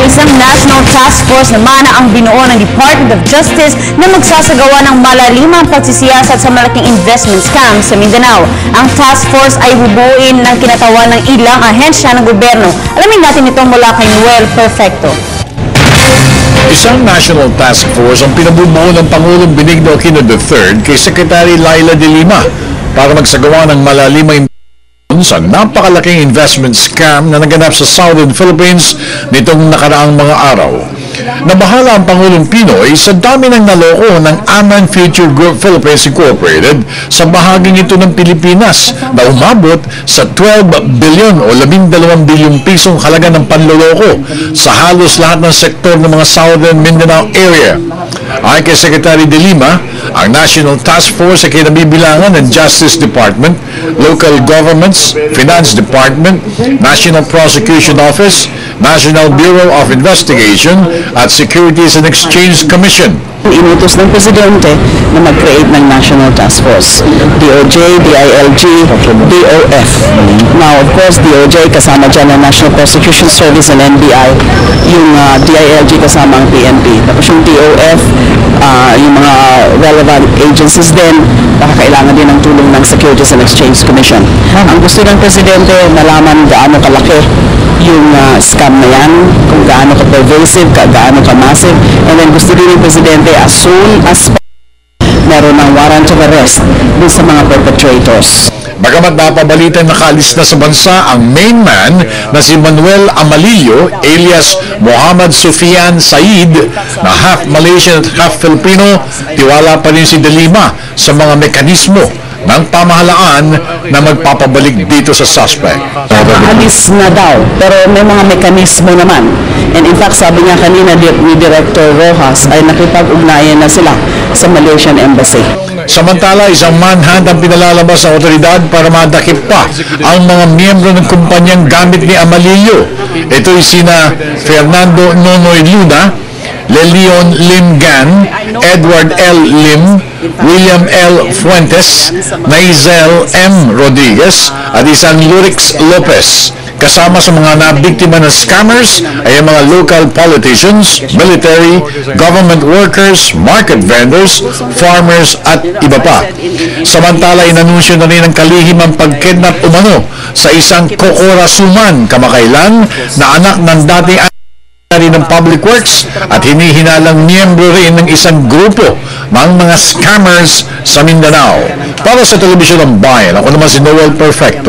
Isang National Task Force naman ang binuo ng Department of Justice na magsasagawa ng malalimang pagsisiyasat sa malaking investment scam sa Mindanao. Ang task force ay bubuuin ng kinatawan ng ilang ahensya ng gobyerno. Alamin natin ito mula kay Noel Perfecto. Isang National Task Force ang pinabubuo ng Pangulong Benigno Aquino III kay Secretary Laila De Lima para magsagawa ng malalimang sa napakalaking investment scam na naganap sa Southern Philippines nitong nakaraang mga araw. Nabahala ang Pangulong Pinoy sa dami ng naloko ng Aman Future Group Philippines Incorporated sa bahaging ito ng Pilipinas na umabot sa 12 billion o 12 bilyong pisong halaga ng panloloko sa halos lahat ng sektor ng mga Southern Mindanao area. Ayon kay Secretary De Lima, ang National Task Force ay kinabibilangan ng Justice Department, Local Governments, Finance Department, National Prosecution Office, National Bureau of Investigation at Securities and Exchange Commission. Inutos ng Presidente na mag-create ng National Task Force. DOJ, DILG, DOF. Now, of course, DOJ kasama dyan ang National Prosecution Service and NBI. Yung DILG kasama ang PNP. Tapos yung DOF, yung mga relevant agencies din, kailangan din ng tulong ng Securities and Exchange Commission. Ang gusto ng Presidente, nalaman gaano kalaki yung scam na yan, kung gaano ka-pervasive, gaano ka-massive, and then gusto din ng Presidente as soon as meron ng warrant of arrest dun sa mga perpetrators. Bagamat napabalitan na kaalis na sa bansa ang main man na si Manuel Amalillo alias Muhammad Sufian Said na half Malaysian at half Filipino, tiwala pa rin si De Lima sa mga mekanismo ng pamahalaan na magpapabalik dito sa suspect. Alis na daw, pero may mga mekanismo naman. And in fact, sabi niya kanina ni Director Rojas ay nakipag-ugnayan na sila sa Malaysian Embassy. Samantala, isang manhunt ang pinalalabas sa otoridad para madakip pa ang mga miyembro ng kumpanyang gamit ni Amalillo. Ito'y sina Fernando Nonoy Luna, Leleon Lim Gan, Edward L. Lim, William L. Fuentes, Naizel M. Rodriguez at isang Lurix Lopez. Kasama sa mga nabiktima ng scammers ay ang mga local politicians, military, government workers, market vendors, farmers at iba pa. Samantala, inanunsyo na rin ang kalihimang pagkidnap umano sa isang kokorasuman kamakailan na anak ng dating ng Public Works at hinihinalang miyembro rin ng isang grupo ng mga scammers sa Mindanao. Para sa Telebisyon ng Bayan, ako naman si Noel Perfecto.